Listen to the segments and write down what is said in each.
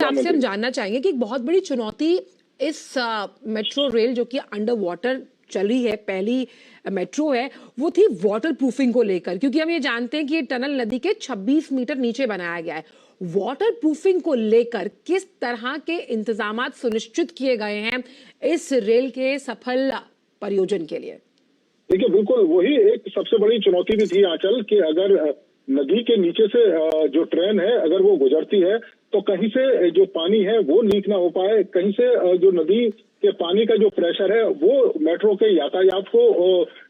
आपसे हम जानना चाहेंगे कि एक बहुत बड़ी चुनौती इस मेट्रो रेल जो कि अंडर वाटर चल रही है, पहली मेट्रो है, वो थी वाटर प्रूफिंग को लेकर, क्योंकि हम ये जानते हैं कि ये टनल नदी के 26 मीटर नीचे बनाया गया है। वाटर प्रूफिंग को लेकर किस तरह के इंतजामात सुनिश्चित किए गए हैं इस रेल के सफल परियोजन के लिए? देखिए, बिल्कुल वही एक सबसे बड़ी चुनौती भी थी आंचल कि अगर नदी के नीचे से जो ट्रेन है अगर वो गुजरती है तो कहीं से जो पानी है वो लीक ना हो पाए, कहीं से जो नदी के पानी का जो प्रेशर है वो मेट्रो के यातायात को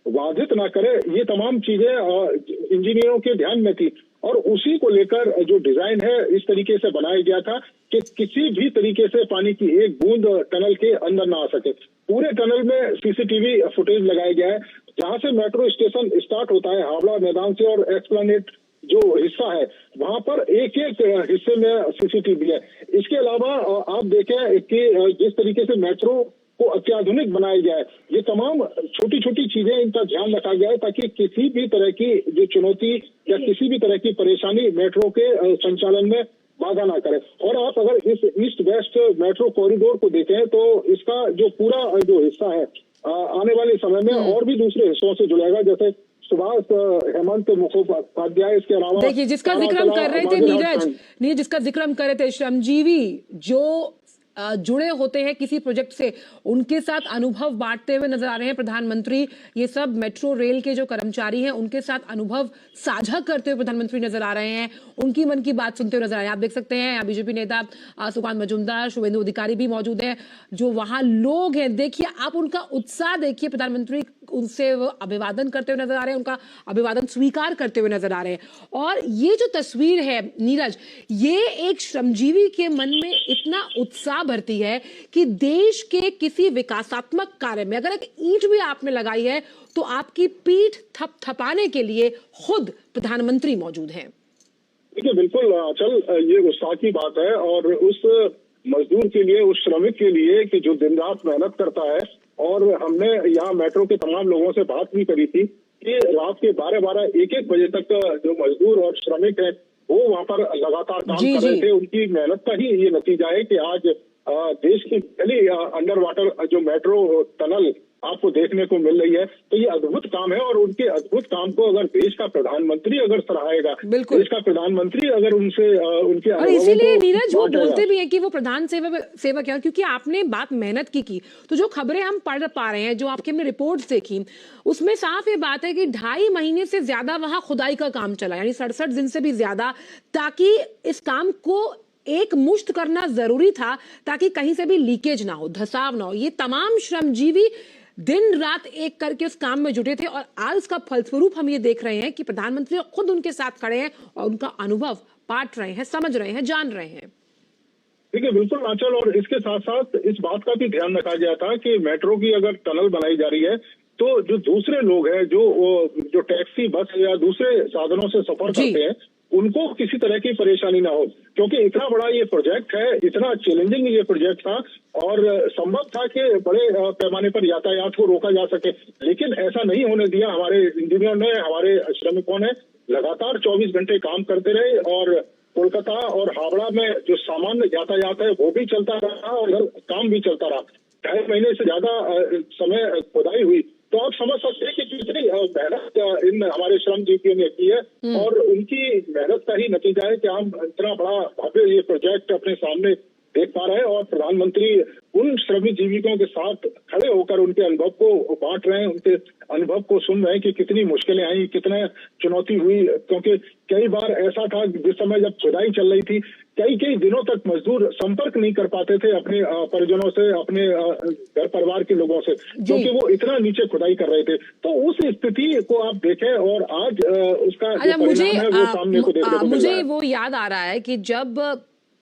बाधित ना करे। ये तमाम चीजें इंजीनियरों के ध्यान में थी और उसी को लेकर जो डिजाइन है इस तरीके से बनाया गया था कि किसी भी तरीके से पानी की एक बूंद टनल के अंदर ना आ सके। पूरे टनल में सीसीटीवी फुटेज लगाया गया है। जहां से मेट्रो स्टेशन स्टार्ट होता है हावड़ा मैदान से और एस्प्लेनेड जो हिस्सा है वहां पर एक एक हिस्से में सीसीटीवी है। इसके अलावा आप देखें कि जिस तरीके से मेट्रो को अत्याधुनिक बनाया गया है, ये तमाम छोटी छोटी चीजें इनका ध्यान रखा गया है ताकि किसी भी तरह की जो चुनौती या किसी भी तरह की परेशानी मेट्रो के संचालन में बाधा ना करे। और आप अगर इस ईस्ट वेस्ट मेट्रो कॉरिडोर को देखें तो इसका जो पूरा जो हिस्सा है आने वाले समय में और भी दूसरे हिस्सों से जुड़ेगा, जैसे सुभाष हेमंत मुखोपाध्याय, इसके अलावा देखिए जिसका जिक्र हम कर रहे थे नीरज, जिसका जिक्र हम कर रहे थे, श्रमजीवी जो जुड़े होते हैं किसी प्रोजेक्ट से, उनके साथ अनुभव बांटते हुए नजर आ रहे हैं प्रधानमंत्री। ये सब मेट्रो रेल के जो कर्मचारी हैं उनके साथ अनुभव साझा करते हुए प्रधानमंत्री नजर आ रहे हैं, उनकी मन की बात सुनते हुए नजर आ रहे हैं। आप देख सकते हैं बीजेपी नेता सुकांत मजूमदार, शुभेंदु अधिकारी भी मौजूद हैं, जो वहां लोग हैं। देखिए आप उनका उत्साह देखिए, प्रधानमंत्री उनसे वो अभिवादन करते हुए नजर आ रहे हैं, उनका अभिवादन स्वीकार करते हुए नजर आ रहे हैं। और ये जो तस्वीर है नीरज, ये एक श्रमजीवी के मन में इतना उत्साह भरती है कि देश के किसी विकासात्मक कार्य में अगर एक ईंट भी आपने लगाई है तो आपकी पीठ थपथपाने के लिए खुद प्रधानमंत्री मौजूद हैं। देखिए बिल्कुल चल, ये उत्साह की बात है और उस मजदूर के लिए, उस श्रमिक के लिए कि जो दिन रात मेहनत करता है। और हमने यहाँ मेट्रो के तमाम लोगों से बात भी करी थी कि रात के 12-12, 1-1 बजे तक जो मजदूर और श्रमिक है वो वहाँ पर लगातार काम कर रहे थे। उनकी मेहनत का ही ये नतीजा है कि आज देश की पहली अंडर वाटर जो मेट्रो टनल आपको देखने को मिल रही है। तो ये अद्भुत काम है और उनके अद्भुत काम को अगर देश का प्रधानमंत्री अगर सराहेगा, देश का प्रधानमंत्री अगर उनसे उनके, और इसीलिए नीरज वो बोलते भी है कि वो प्रधान सेवक है, क्योंकि आपने बात मेहनत की। तो जो खबरें हम पढ़ पा रहे हैं, जो आपके हमने रिपोर्ट्स देखी, उसमें साफ ये बात है कि 2.5 महीने से ज्यादा वहां खुदाई का काम चला, यानी 67 दिन से भी ज्यादा, ताकि इस काम को एक मुश्त करना जरूरी था ताकि कहीं से भी लीकेज ना हो, धसाव ना हो। ये तमाम श्रमजीवी दिन रात एक करके उस काम में जुटे थे और आज उसका फलस्वरूप हम ये देख रहे हैं कि प्रधानमंत्री खुद उनके साथ खड़े हैं और उनका अनुभव बांट रहे हैं, समझ रहे हैं, जान रहे हैं। ठीक है, बिल्कुल आंचल। और इसके साथ साथ इस बात का भी ध्यान रखा गया था कि मेट्रो की अगर टनल बनाई जा रही है तो जो दूसरे लोग हैं जो टैक्सी, बस या दूसरे साधनों से सफर करते हैं उनको किसी तरह की परेशानी ना हो, क्योंकि इतना बड़ा ये प्रोजेक्ट है, इतना चैलेंजिंग ये प्रोजेक्ट था और संभव था कि बड़े पैमाने पर यातायात को रोका जा सके, लेकिन ऐसा नहीं होने दिया। हमारे इंजीनियर ने, हमारे श्रमिकों ने लगातार 24 घंटे काम करते रहे और कोलकाता और हावड़ा में जो सामान्य यातायात है वो भी चलता रहा और काम भी चलता रहा। 2.5 महीने से ज्यादा समय खुदाई हुई, तो आप समझ सकते हैं कि कितनी मेहनत इन हमारे श्रमजीवियों ने की है और उनकी मेहनत का ही नतीजा है कि हम इतना बड़ा भव्य ये प्रोजेक्ट अपने सामने देख पा रहे हैं और प्रधानमंत्री उन श्रमजीवियों के साथ खड़े होकर उनके अनुभव को बांट रहे हैं, उनके अनुभव को सुन रहे हैं कि कितनी मुश्किलें आई, कितने चुनौती हुई। क्योंकि कई बार ऐसा था जिस समय जब खुदाई चल रही थी, कई दिनों तक मजदूर संपर्क नहीं कर पाते थे अपने परिजनों से, अपने घर परिवार के लोगों से, क्योंकि वो इतना नीचे खुदाई कर रहे थे। तो उस स्थिति को आप देखें और आज उसका जो परिणाम है वो सामने को देखने को मिल रहा है। मुझे वो याद आ रहा है कि जब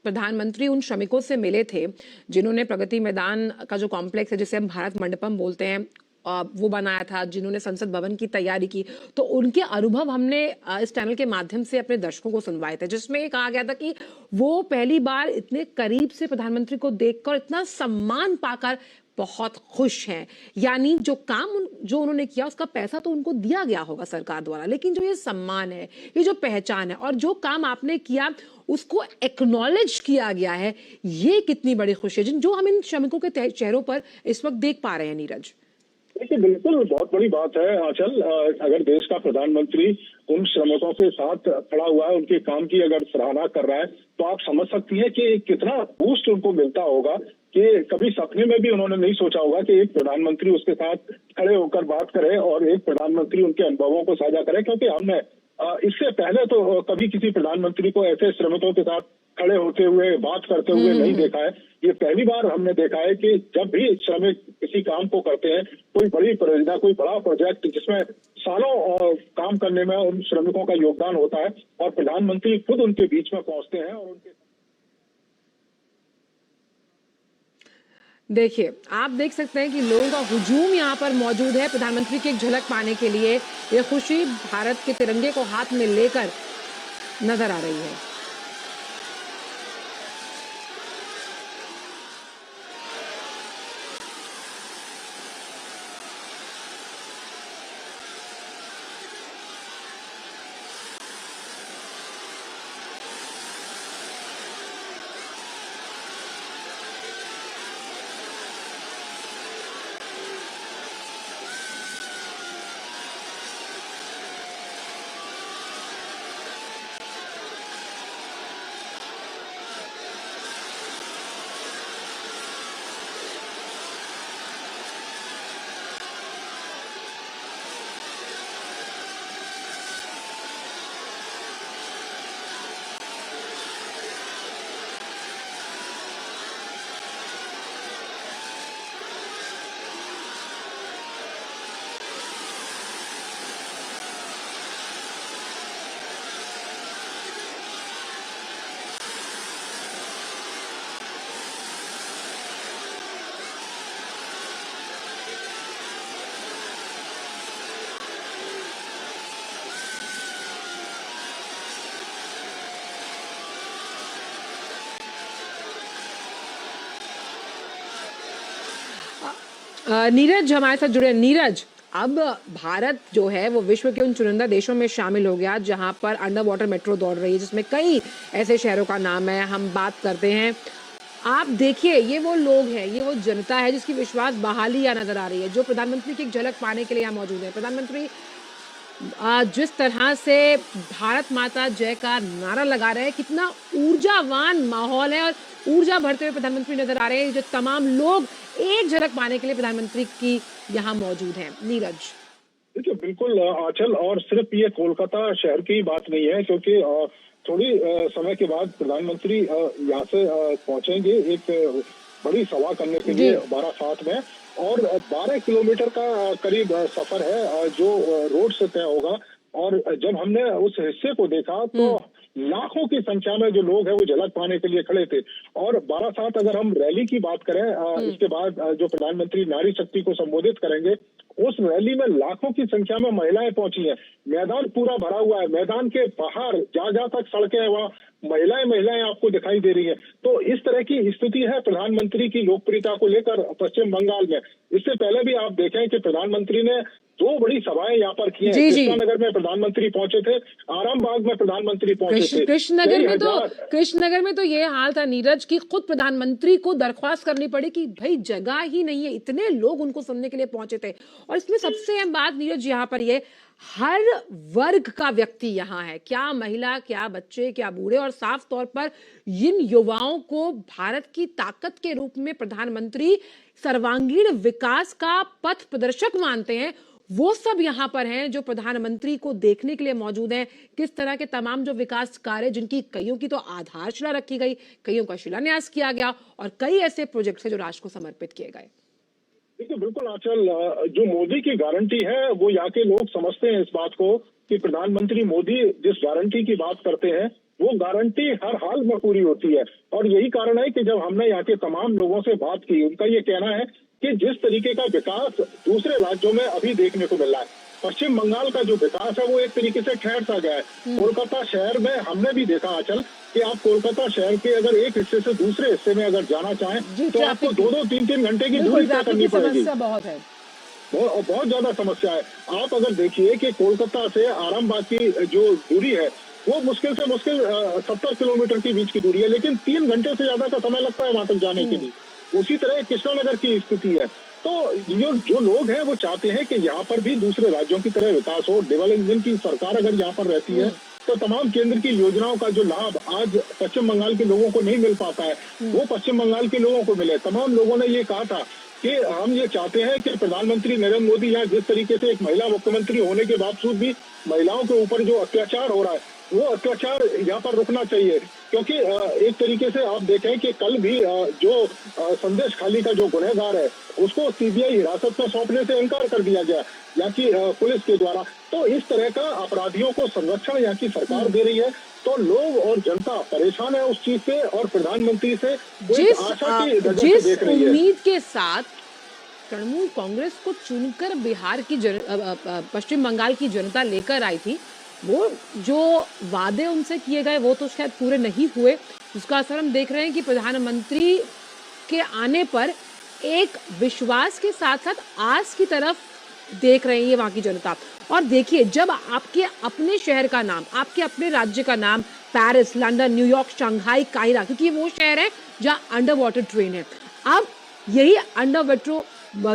प्रधानमंत्री उन श्रमिकों से मिले थे जिन्होंने प्रगति मैदान का जो कॉम्प्लेक्स है जिसे हम भारत मंडपम बोलते हैं वो बनाया था, जिन्होंने संसद भवन की तैयारी की, तो उनके अनुभव हमने इस चैनल के माध्यम से अपने दर्शकों को सुनवाए थे, जिसमें कहा गया था कि वो पहली बार इतने करीब से प्रधानमंत्री को देखकर, इतना सम्मान पाकर बहुत खुश हैं। यानी जो काम जो उन्होंने किया उसका पैसा तो उनको दिया गया होगा सरकार द्वारा, लेकिन जो ये सम्मान है, ये जो पहचान है और जो काम आपने किया उसको एक्नॉलेज किया गया है, ये कितनी बड़ी खुशी है जो हम इन श्रमिकों के चेहरों पर इस वक्त देख पा रहे हैं। नीरज, देखिए, बिल्कुल बहुत बड़ी बात है आंचल। अगर देश का प्रधानमंत्री उन श्रमिकों के साथ खड़ा हुआ है, उनके काम की अगर सराहना कर रहा है, तो आप समझ सकती हैं कि कितना बूस्ट उनको मिलता होगा। कि कभी सपने में भी उन्होंने नहीं सोचा होगा कि एक प्रधानमंत्री उसके साथ खड़े होकर बात करे और एक प्रधानमंत्री उनके अनुभवों को साझा करे। क्योंकि हमने इससे पहले तो कभी किसी प्रधानमंत्री को ऐसे श्रमिकों के साथ खड़े होते हुए बात करते हुए नहीं देखा है। ये पहली बार हमने देखा है कि जब भी श्रमिक किसी काम को करते हैं, कोई बड़ी परियोजना, कोई बड़ा प्रोजेक्ट जिसमें सालों काम करने में उन श्रमिकों का योगदान होता है और प्रधानमंत्री खुद उनके बीच में पहुंचते हैं और उनके देखिए, आप देख सकते हैं कि लोगों का हुजूम यहाँ पर मौजूद है प्रधानमंत्री की एक झलक पाने के लिए। ये खुशी भारत के तिरंगे को हाथ में लेकर नजर आ रही है। नीरज हमारे साथ जुड़े। नीरज, अब भारत जो है वो विश्व के उन चुनिंदा देशों में शामिल हो गया जहां पर अंडर वाटर मेट्रो दौड़ रही है, जिसमें कई ऐसे शहरों का नाम है। हम बात करते हैं, आप देखिए ये वो लोग हैं, ये वो जनता है जिसकी विश्वास बहाली यहाँ नजर आ रही है, जो प्रधानमंत्री की एक झलक पाने के लिए यहाँ मौजूद है। प्रधानमंत्री जिस तरह से भारत माता जय का नारा लगा रहे हैं, कितना ऊर्जावान माहौल है और ऊर्जा भरते हुए प्रधानमंत्री नजर आ रहे हैं। जो तमाम लोग एक झलक पाने के लिए प्रधानमंत्री की यहाँ मौजूद हैं। नीरज, देखिए, बिल्कुल आंचल, और सिर्फ ये कोलकाता शहर की बात नहीं है, क्योंकि थोड़ी समय के बाद प्रधानमंत्री यहाँ से पहुंचेंगे एक बड़ी सभा करने के लिए बारासात में। और 12 किलोमीटर का करीब सफर है जो रोड से तय होगा। और जब हमने उस हिस्से को देखा तो लाखों की संख्या में जो लोग हैं वो झलक पाने के लिए खड़े थे। और बारासात, अगर हम रैली की बात करें, इसके बाद जो प्रधानमंत्री नारी शक्ति को संबोधित करेंगे, उस रैली में लाखों की संख्या में महिलाएं पहुंची हैं। मैदान पूरा भरा हुआ है, मैदान के बाहर जहां तक सड़कें हैं वहां महिलाएं आपको दिखाई दे रही हैं। तो इस तरह की स्थिति है प्रधानमंत्री की लोकप्रियता को लेकर पश्चिम बंगाल में। इससे पहले भी आप देखें कि प्रधानमंत्री ने 2 बड़ी सभाएं यहाँ पर की हैं। कृष्णनगर में प्रधानमंत्री पहुंचे थे, आरामबाग में प्रधानमंत्री पहुंचे थे। कृष्णनगर में तो ये हाल था नीरज की खुद प्रधानमंत्री को दरख्वास्त करनी पड़ी कि भाई जगह ही नहीं है, इतने लोग उनको सुनने के लिए पहुंचे थे। और इसमें सबसे अहम बात नीरज यहाँ पर ये, हर वर्ग का व्यक्ति यहाँ है, क्या महिला, क्या बच्चे, क्या बूढ़े, और साफ तौर पर इन युवाओं को भारत की ताकत के रूप में प्रधानमंत्री सर्वांगीण विकास का पथ प्रदर्शक मानते हैं। वो सब यहाँ पर हैं जो प्रधानमंत्री को देखने के लिए मौजूद हैं। किस तरह के तमाम जो विकास कार्य, जिनकी कईयों की तो आधारशिला रखी गई, कईयों का शिलान्यास किया गया और कई ऐसे प्रोजेक्ट है जो राष्ट्र को समर्पित किए गए। देखिए, बिल्कुल आंचल, जो मोदी की गारंटी है वो यहाँ के लोग समझते हैं इस बात को कि प्रधानमंत्री मोदी जिस गारंटी की बात करते हैं वो गारंटी हर हाल में पूरी होती है। और यही कारण है कि जब हमने यहाँ के तमाम लोगों से बात की, उनका ये कहना है कि जिस तरीके का विकास दूसरे राज्यों में अभी देखने को मिल रहा है, पश्चिम बंगाल का जो विकास है वो एक तरीके से ठहर सा गया है। कोलकाता शहर में हमने भी देखा आंचल कि आप कोलकाता शहर के अगर एक हिस्से से दूसरे हिस्से में अगर जाना चाहें तो आपको 2-2, 3-3 घंटे की दूरी तय करनी पड़ेगी। बहुत है, बहुत ज्यादा समस्या है। आप अगर देखिए कि कोलकाता से आरामबाग की जो दूरी है वो मुश्किल से मुश्किल 70 किलोमीटर के बीच की दूरी है, लेकिन 3 घंटे से ज्यादा का समय लगता है वहां तक जाने के लिए। उसी तरह कृष्णानगर की स्थिति है। तो जो लोग हैं वो चाहते हैं कि यहाँ पर भी दूसरे राज्यों की तरह विकास हो। डेवलपमेंट की सरकार अगर यहाँ पर रहती है तो तमाम केंद्र की योजनाओं का जो लाभ आज पश्चिम बंगाल के लोगों को नहीं मिल पाता है वो पश्चिम बंगाल के लोगों को मिले। तमाम लोगों ने ये कहा था कि हम ये चाहते हैं कि प्रधानमंत्री नरेंद्र मोदी यहाँ जिस तरीके से एक महिला मुख्यमंत्री होने के बावजूद भी महिलाओं के ऊपर जो अत्याचार हो रहा है वो अत्याचार यहाँ पर रुकना चाहिए। क्योंकि एक तरीके से आप देखें कि कल भी जो संदेश खाली का जो गुनहगार है उसको सीबीआई हिरासत में सौंपने से इनकार कर दिया गया यहाँ की पुलिस के द्वारा। तो इस तरह का अपराधियों को संरक्षण यहाँ की सरकार दे रही है। तो लोग और जनता परेशान है उस चीज से और प्रधानमंत्री से आशा की नजर से देख रही है। उम्मीद के साथ तृणमूल कांग्रेस को चुनकर बिहार की पश्चिम बंगाल की जनता लेकर आई थी, वो जो वादे उनसे किए गए वो तो शायद पूरे नहीं हुए। उसका असर हम देख रहे हैं कि प्रधानमंत्री के आने पर एक विश्वास के साथ साथ आस की तरफ देख रही है वहां की जनता। और देखिए, जब आपके अपने शहर का नाम, आपके अपने राज्य का नाम Paris, London, New York, Shanghai, Cairo, क्योंकि वो शहर है जहां अंडर वाटर ट्रेन है, अब यही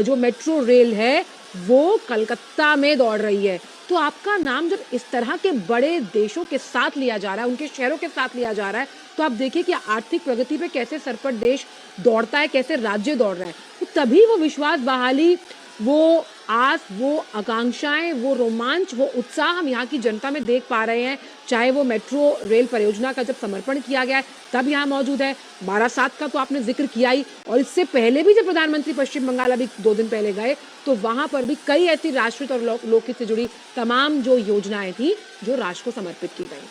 जो मेट्रो रेल है वो कलकत्ता में दौड़ रही है। तो आपका नाम जब इस तरह के बड़े देशों के साथ लिया जा रहा है, उनके शहरों के साथ लिया जा रहा है, तो आप देखिए कि आर्थिक प्रगति पे कैसे सरपट देश दौड़ता है, कैसे राज्य दौड़ रहे हैं। तो तभी वो विश्वास बहाली, वो आस, वो आकांक्षाएं, वो रोमांच, वो उत्साह हम यहाँ की जनता में देख पा रहे हैं। चाहे वो मेट्रो रेल परियोजना का जब समर्पण किया गया है तब यहाँ मौजूद है, 12/7 का तो आपने जिक्र किया ही, और इससे पहले भी जब प्रधानमंत्री पश्चिम बंगाल अभी 2 दिन पहले गए तो वहां पर भी कई ऐसी राष्ट्रीय और लोकहित से जुड़ी तमाम जो योजनाएं थी जो राष्ट्र को समर्पित की गई।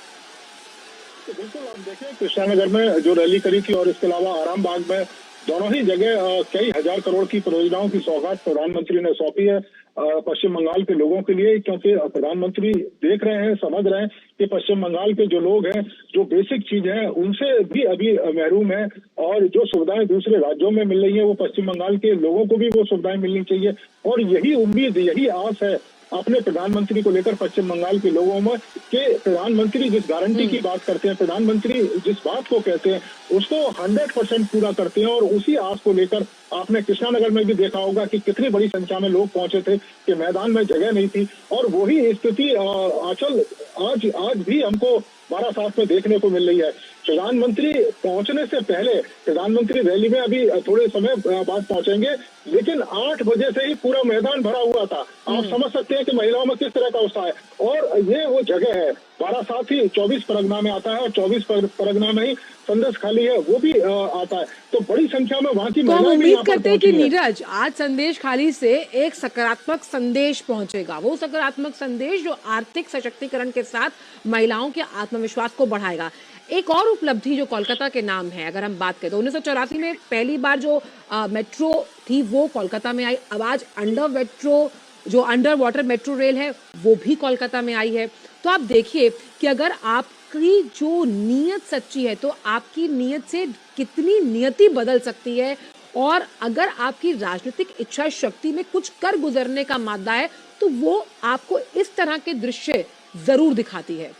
तो बिल्कुल आप देखें कृष्णानगर में जो रैली करी थी और इसके अलावा आरामबाग में, दोनों ही जगह कई हजार करोड़ की परियोजनाओं की सौगात प्रधानमंत्री ने सौंपी है पश्चिम बंगाल के लोगों के लिए। क्योंकि प्रधानमंत्री देख रहे हैं, समझ रहे हैं कि पश्चिम बंगाल के जो लोग हैं, जो बेसिक चीज है उनसे भी अभी महरूम है, और जो सुविधाएं दूसरे राज्यों में मिल रही है वो पश्चिम बंगाल के लोगों को भी वो सुविधाएं मिलनी चाहिए। और यही उम्मीद, यही आस है अपने प्रधानमंत्री को लेकर पश्चिम बंगाल के लोगों में कि प्रधानमंत्री जिस गारंटी की बात करते हैं, प्रधानमंत्री जिस बात को कहते हैं उसको 100% पूरा करते हैं। और उसी आस को लेकर आपने कृष्णानगर में भी देखा होगा कि कितनी बड़ी संख्या में लोग पहुंचे थे कि मैदान में जगह नहीं थी। और वही स्थिति आंचल आज भी हमको 12/7 में देखने को मिल रही है। प्रधानमंत्री पहुंचने से पहले, प्रधानमंत्री रैली में अभी थोड़े समय बाद पहुंचेंगे, लेकिन 8 बजे से ही पूरा मैदान भरा हुआ था। आप समझ सकते हैं कि महिलाओं में किस तरह का उत्साह है। और ये वो जगह है, 12/7 ही 24 परगना में आता है और 24 परगना में ही संदेश खाली है वो भी आता है। तो बड़ी संख्या में वहाँ की महिलाएं भी यहाँ पर करते हैं कि नीरज, आज संदेश खाली से एक सकारात्मक संदेश पहुंचेगा, वो सकारात्मक संदेश जो आर्थिक सशक्तिकरण के साथ महिलाओं के आत्मविश्वास को बढ़ाएगा। एक और उपलब्धि जो कोलकाता के नाम है, अगर हम बात करें तो 1984 में पहली बार जो मेट्रो थी वो कोलकाता में आई। अब आज अंडर वाटर मेट्रो रेल है वो भी कोलकाता में आई है। तो आप देखिए कि अगर आपकी जो नीयत सच्ची है तो आपकी नीयत से कितनी नियति बदल सकती है, और अगर आपकी राजनीतिक इच्छा शक्ति में कुछ कर गुजरने का मादा है तो वो आपको इस तरह के दृश्य जरूर दिखाती है।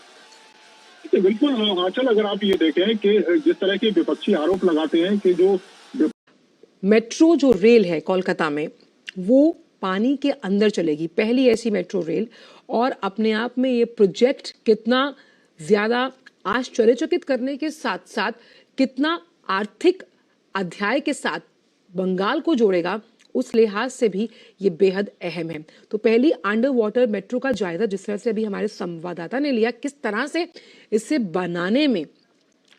बिल्कुल आंचल, अगर आप ये देखें कि जिस तरह के विपक्षी आरोप लगाते हैं कि जो मेट्रो जो रेल है कोलकाता में वो पानी के अंदर चलेगी, पहली ऐसी मेट्रो रेल, और अपने आप में ये प्रोजेक्ट कितना ज्यादा आश्चर्यचकित करने के साथ साथ कितना आर्थिक अध्याय के साथ बंगाल को जोड़ेगा, उस लिहाज से भी ये बेहद अहम है। तो पहली अंडर वाटर मेट्रो का जायजा जिस तरह से अभी हमारे संवाददाता ने लिया, किस तरह से इसे बनाने में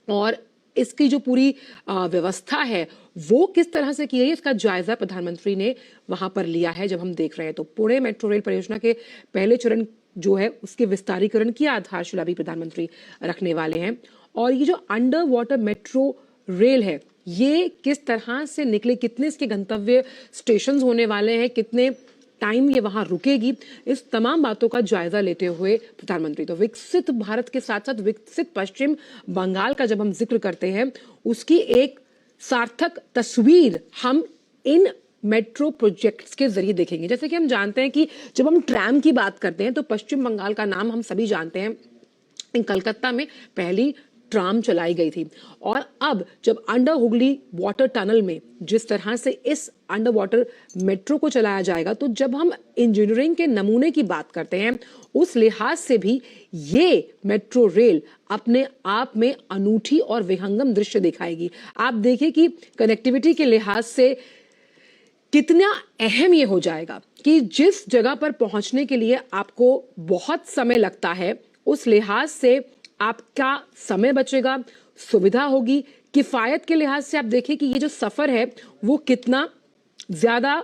और इसकी जो पूरी व्यवस्था है वो किस तरह से की गई, इसका जायजा प्रधानमंत्री ने वहां पर लिया है। जब हम देख रहे हैं तो पुणे मेट्रो रेल परियोजना के पहले चरण जो है उसके विस्तारीकरण की आधारशिला भी प्रधानमंत्री रखने वाले हैं। और ये जो अंडर वाटर मेट्रो रेल है ये किस तरह से निकले, कितने इसके गंतव्य स्टेशन होने वाले हैं, कितने टाइम ये वहां रुकेगी, इस तमाम बातों का जायजा लेते हुए प्रधानमंत्री तो विकसित भारत के साथ साथ विकसित पश्चिम बंगाल का जब हम जिक्र करते हैं, उसकी एक सार्थक तस्वीर हम इन मेट्रो प्रोजेक्ट्स के जरिए देखेंगे। जैसे कि हम जानते हैं कि जब हम ट्रैम की बात करते हैं तो पश्चिम बंगाल का नाम हम सभी जानते हैं। इन कलकत्ता में पहली ट्राम चलाई गई थी और अब जब अंडर हुगली वाटर टनल में जिस तरह से इस अंडर वाटर मेट्रो को चलाया जाएगा, तो जब हम इंजीनियरिंग के नमूने की बात करते हैं उस लिहाज से भी ये मेट्रो रेल अपने आप में अनूठी और विहंगम दृश्य दिखाएगी। आप देखिए कि कनेक्टिविटी के लिहाज से कितना अहम ये हो जाएगा कि जिस जगह पर पहुंचने के लिए आपको बहुत समय लगता है, उस लिहाज से आपका समय बचेगा, सुविधा होगी। किफायत के लिहाज से आप देखिए कि ये जो सफर है वो कितना ज्यादा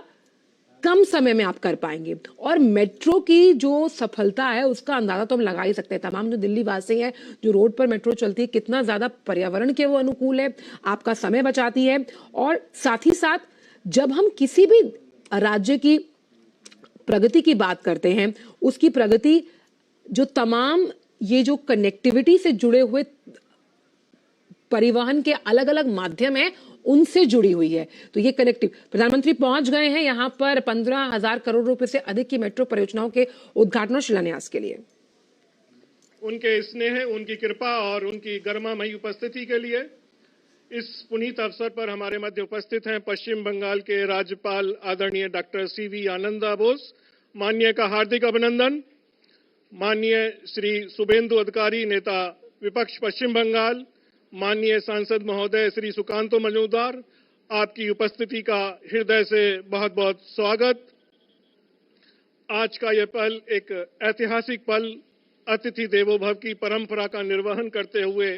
कम समय में आप कर पाएंगे। और मेट्रो की जो सफलता है उसका अंदाजा तो हम लगा ही सकते हैं। तमाम जो दिल्ली वासी हैं, जो रोड पर मेट्रो चलती है, कितना ज्यादा पर्यावरण के वो अनुकूल है, आपका समय बचाती है। और साथ ही साथ जब हम किसी भी राज्य की प्रगति की बात करते हैं, उसकी प्रगति जो तमाम ये जो कनेक्टिविटी से जुड़े हुए परिवहन के अलग अलग माध्यम हैं उनसे जुड़ी हुई है। तो ये कनेक्टिव प्रधानमंत्री पहुंच गए हैं यहां पर 15,000 करोड़ रुपए से अधिक की मेट्रो परियोजनाओं के उद्घाटन और शिलान्यास के लिए। उनके स्नेह, उनकी कृपा और उनकी गरिमामयी उपस्थिति के लिए इस पुनीत अवसर पर हमारे मध्य उपस्थित हैं पश्चिम बंगाल के राज्यपाल आदरणीय डॉक्टर सीवी आनंदा बोस। माननीय का हार्दिक अभिनंदन। माननीय श्री शुभेंदु अधिकारी, नेता विपक्ष पश्चिम बंगाल, माननीय सांसद महोदय श्री सुकांतो मजूमदार, आपकी उपस्थिति का हृदय से बहुत बहुत स्वागत। आज का यह पल एक ऐतिहासिक पल, अतिथि देवो भव की परंपरा का निर्वहन करते हुए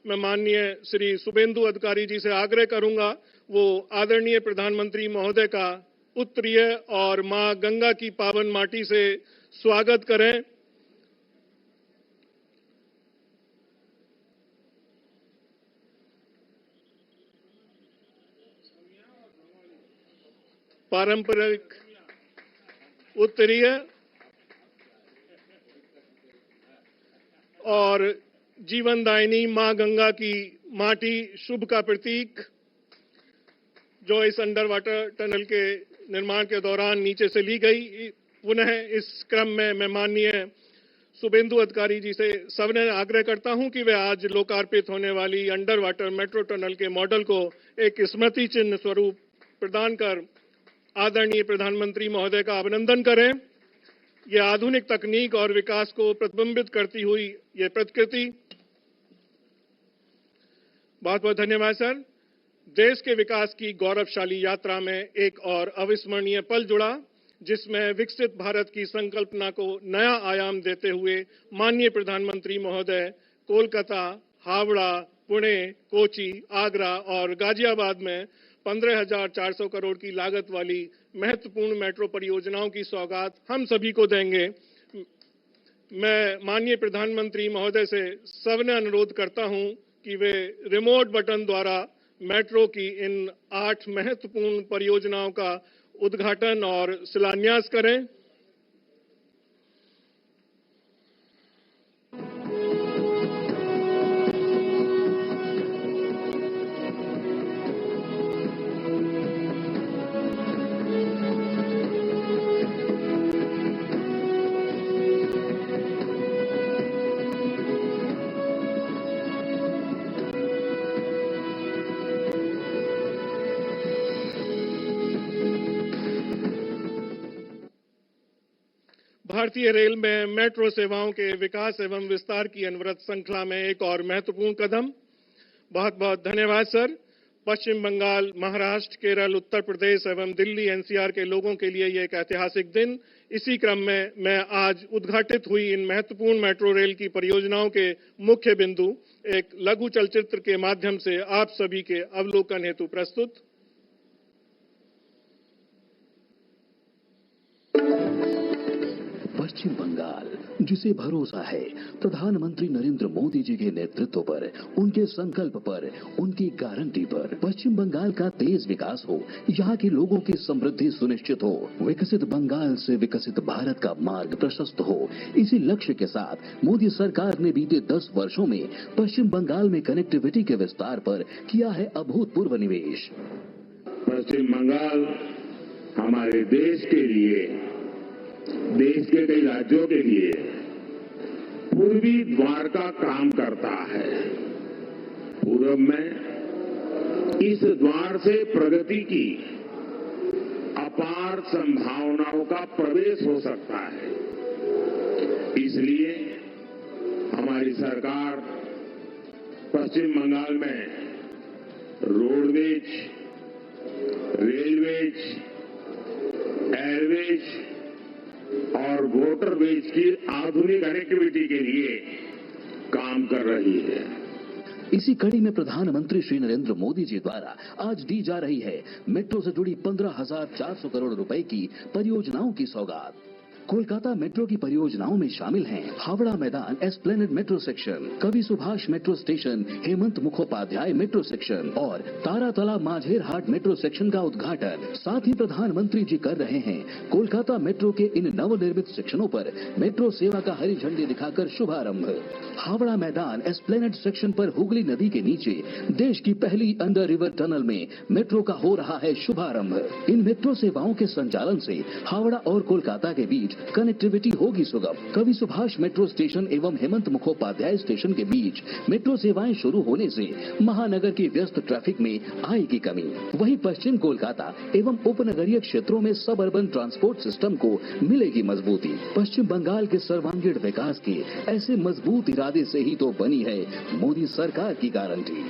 मैं माननीय श्री शुभेंदु अधिकारी जी से आग्रह करूंगा वो आदरणीय प्रधानमंत्री महोदय का उत्तरीय और मां गंगा की पावन माटी से स्वागत करें। पारंपरिक उत्तरीय और जीवनदायिनी मां गंगा की माटी शुभ का प्रतीक, जो इस अंडर वाटर टनल के निर्माण के दौरान नीचे से ली गई। पुनः इस क्रम में मैं माननीय शुभेंदु अधिकारी जी से सविनय आग्रह करता हूं कि वे आज लोकार्पित होने वाली अंडर वाटर मेट्रो टनल के मॉडल को एक स्मृति चिन्ह स्वरूप प्रदान कर आदरणीय प्रधानमंत्री महोदय का अभिनंदन करें। यह आधुनिक तकनीक और विकास को प्रतिबिंबित करती हुई यह प्रतिकृति। बहुत बहुत धन्यवाद सर। देश के विकास की गौरवशाली यात्रा में एक और अविस्मरणीय पल जुड़ा, जिसमें विकसित भारत की संकल्पना को नया आयाम देते हुए माननीय प्रधानमंत्री महोदय कोलकाता, हावड़ा, पुणे, कोची, आगरा और गाजियाबाद में 15,400 करोड़ की लागत वाली महत्वपूर्ण मेट्रो परियोजनाओं की सौगात हम सभी को देंगे। मैं माननीय प्रधानमंत्री महोदय से सविनय अनुरोध करता हूं कि वे रिमोट बटन द्वारा मेट्रो की इन 8 महत्वपूर्ण परियोजनाओं का उद्घाटन और शिलान्यास करें। भारतीय रेल में मेट्रो सेवाओं के विकास एवं विस्तार की अनवरत श्रृंखला में एक और महत्वपूर्ण कदम। बहुत बहुत धन्यवाद सर। पश्चिम बंगाल, महाराष्ट्र, केरल, उत्तर प्रदेश एवं दिल्ली एनसीआर के लोगों के लिए यह एक ऐतिहासिक दिन। इसी क्रम में मैं आज उद्घाटित हुई इन महत्वपूर्ण मेट्रो रेल की परियोजनाओं के मुख्य बिंदु एक लघु चलचित्र के माध्यम से आप सभी के अवलोकन हेतु प्रस्तुत। पश्चिम बंगाल, जिसे भरोसा है प्रधानमंत्री नरेंद्र मोदी जी के नेतृत्व पर, उनके संकल्प पर, उनकी गारंटी पर। पश्चिम बंगाल का तेज विकास हो, यहाँ के लोगों की समृद्धि सुनिश्चित हो, विकसित बंगाल से विकसित भारत का मार्ग प्रशस्त हो। इसी लक्ष्य के साथ मोदी सरकार ने बीते 10 वर्षों में पश्चिम बंगाल में कनेक्टिविटी के विस्तार पर किया है अभूतपूर्व निवेश। पश्चिम बंगाल हमारे देश के लिए, देश के कई राज्यों के लिए पूर्वी द्वार का काम करता है। पूरब में इस द्वार से प्रगति की अपार संभावनाओं का प्रवेश हो सकता है। इसलिए हमारी सरकार पश्चिम बंगाल में रोडवेज, रेलवेज, एयरवेज और वाटरवेज की आधुनिक कनेक्टिविटी के लिए काम कर रही है। इसी कड़ी में प्रधानमंत्री श्री नरेंद्र मोदी जी द्वारा आज दी जा रही है मेट्रो से जुड़ी 15,400 करोड़ रुपए की परियोजनाओं की सौगात। कोलकाता मेट्रो की परियोजनाओं में शामिल हैं हावड़ा मैदान एस्प्लेनेड मेट्रो सेक्शन, कवि Subhash metro station, Hemant Mukhopadhyay metro section और तारातला माझेर हाट मेट्रो सेक्शन का उद्घाटन। साथ ही प्रधानमंत्री जी कर रहे हैं कोलकाता मेट्रो के इन नवनिर्मित सेक्शनों पर मेट्रो सेवा का हरी झंडी दिखाकर शुभारंभ। हावड़ा मैदान एस्प्लेनेड सेक्शन पर हुगली नदी के नीचे देश की पहली अंडर रिवर टनल में मेट्रो का हो रहा है शुभारंभ। इन मेट्रो सेवाओं के संचालन से हावड़ा और कोलकाता के बीच कनेक्टिविटी होगी सुगम। कवि सुभाष मेट्रो स्टेशन एवं हेमंत मुखोपाध्याय स्टेशन के बीच मेट्रो सेवाएं शुरू होने से महानगर की व्यस्त ट्रैफिक में आएगी कमी। वहीं पश्चिम कोलकाता एवं उपनगरीय क्षेत्रों में सब अर्बन ट्रांसपोर्ट सिस्टम को मिलेगी मजबूती। पश्चिम बंगाल के सर्वांगीण विकास के ऐसे मजबूत इरादे से ही तो बनी है मोदी सरकार की गारंटी।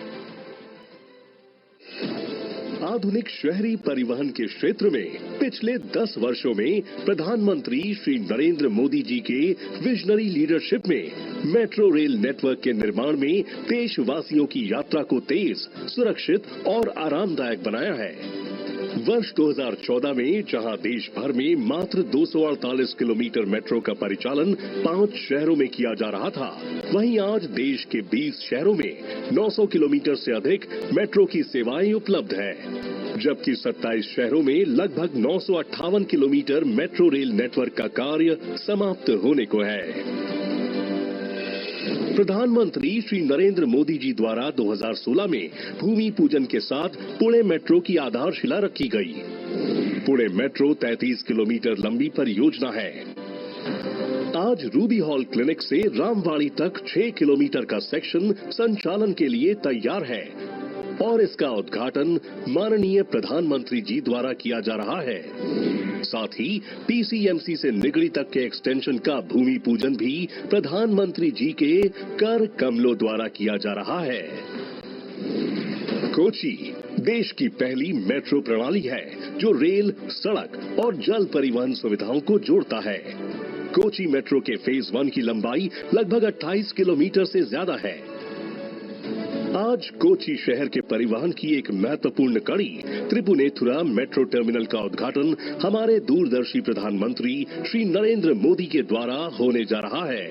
आधुनिक शहरी परिवहन के क्षेत्र में पिछले 10 वर्षों में प्रधानमंत्री श्री नरेंद्र मोदी जी के विजनरी लीडरशिप में मेट्रो रेल नेटवर्क के निर्माण में देशवासियों की यात्रा को तेज, सुरक्षित और आरामदायक बनाया है। वर्ष 2014 में जहां देश भर में मात्र 248 किलोमीटर मेट्रो का परिचालन 5 शहरों में किया जा रहा था, वहीं आज देश के 20 शहरों में 900 किलोमीटर से अधिक मेट्रो की सेवाएं उपलब्ध है, जबकि 27 शहरों में लगभग 958 किलोमीटर मेट्रो रेल नेटवर्क का कार्य समाप्त होने को है। प्रधानमंत्री श्री नरेंद्र मोदी जी द्वारा 2016 में भूमि पूजन के साथ पुणे मेट्रो की आधारशिला रखी गई। पुणे मेट्रो 33 किलोमीटर लंबी परियोजना है। आज रूबी हॉल क्लिनिक से रामवाड़ी तक 6 किलोमीटर का सेक्शन संचालन के लिए तैयार है और इसका उद्घाटन माननीय प्रधानमंत्री जी द्वारा किया जा रहा है। साथ ही पीसीएमसी से निगड़ी तक के एक्सटेंशन का भूमि पूजन भी प्रधानमंत्री जी के कर कमलों द्वारा किया जा रहा है। कोची देश की पहली मेट्रो प्रणाली है जो रेल, सड़क और जल परिवहन सुविधाओं को जोड़ता है। कोची मेट्रो के फेज 1 की लंबाई लगभग 28 किलोमीटर से ज्यादा है। आज कोची शहर के परिवहन की एक महत्वपूर्ण कड़ी त्रिपुनेथुरा मेट्रो टर्मिनल का उद्घाटन हमारे दूरदर्शी प्रधानमंत्री श्री नरेंद्र मोदी के द्वारा होने जा रहा है।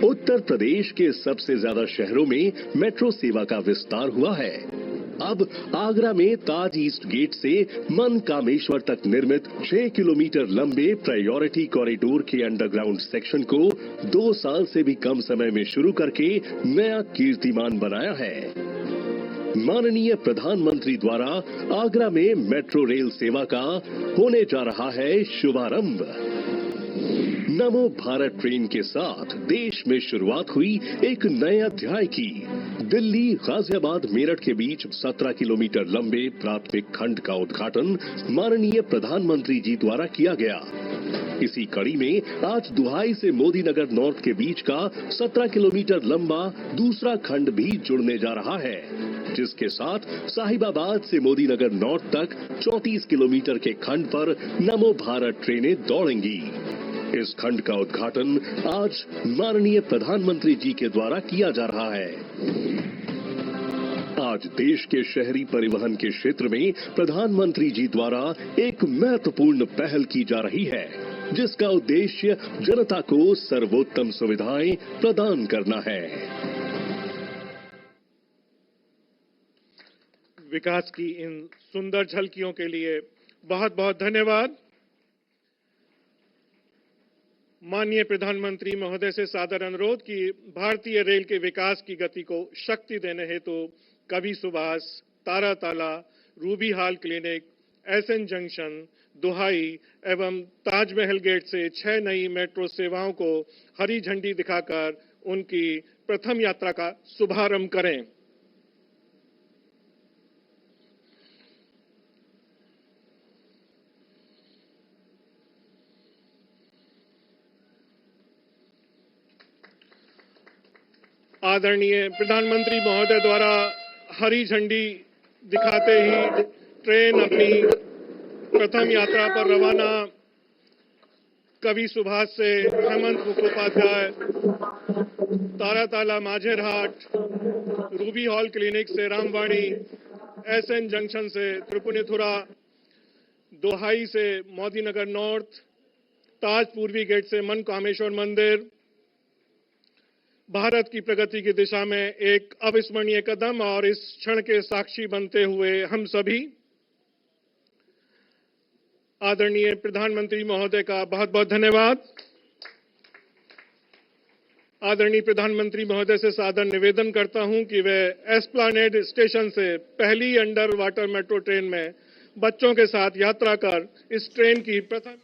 उत्तर प्रदेश के सबसे ज्यादा शहरों में मेट्रो सेवा का विस्तार हुआ है। अब आगरा में ताज ईस्ट गेट से मनकामेश्वर तक निर्मित 6 किलोमीटर लंबे प्रायोरिटी कॉरिडोर के अंडरग्राउंड सेक्शन को 2 साल से भी कम समय में शुरू करके नया कीर्तिमान बनाया है। माननीय प्रधानमंत्री द्वारा आगरा में मेट्रो रेल सेवा का होने जा रहा है शुभारंभ। नमो भारत ट्रेन के साथ देश में शुरुआत हुई एक नए अध्याय की। दिल्ली गाजियाबाद मेरठ के बीच 17 किलोमीटर लंबे प्राथमिक खंड का उद्घाटन माननीय प्रधानमंत्री जी द्वारा किया गया। इसी कड़ी में आज दुहाई से मोदी नगर नॉर्थ के बीच का 17 किलोमीटर लंबा दूसरा खंड भी जुड़ने जा रहा है, जिसके साथ साहिबाबाद से मोदी नगर नॉर्थ तक 34 किलोमीटर के खंड पर नमो भारत ट्रेनें दौड़ेंगी। इस खंड का उद्घाटन आज माननीय प्रधानमंत्री जी के द्वारा किया जा रहा है। आज देश के शहरी परिवहन के क्षेत्र में प्रधानमंत्री जी द्वारा एक महत्वपूर्ण पहल की जा रही है, जिसका उद्देश्य जनता को सर्वोत्तम सुविधाएं प्रदान करना है। विकास की इन सुंदर झलकियों के लिए बहुत बहुत धन्यवाद। माननीय प्रधानमंत्री महोदय से सादर अनुरोध कि भारतीय रेल के विकास की गति को शक्ति देने हेतु Kavi Subhash, Taratala, Ruby Hall Clinic, SN junction, Duhai एवं ताजमहल गेट से 6 नई मेट्रो सेवाओं को हरी झंडी दिखाकर उनकी प्रथम यात्रा का शुभारंभ करें। आदरणीय प्रधानमंत्री महोदय द्वारा हरी झंडी दिखाते ही ट्रेन अपनी प्रथम यात्रा पर रवाना। कवि सुभाष से Hemant Mukhopadhyay, Taratala Majerhat, Ruby Hall Clinic से रामवाणी, एसएन जंक्शन से त्रिपुनिथुरा, दोहाई से मोदीनगर नॉर्थ, ताज पूर्वी गेट से मनकामेश्वर मंदिर। भारत की प्रगति की दिशा में एक अविस्मरणीय कदम और इस क्षण के साक्षी बनते हुए हम सभी आदरणीय प्रधानमंत्री महोदय का बहुत बहुत धन्यवाद। आदरणीय प्रधानमंत्री महोदय से सादर निवेदन करता हूं कि वे एस्प्लानेड स्टेशन से पहली अंडर वाटर मेट्रो ट्रेन में बच्चों के साथ यात्रा कर इस ट्रेन की प्रथम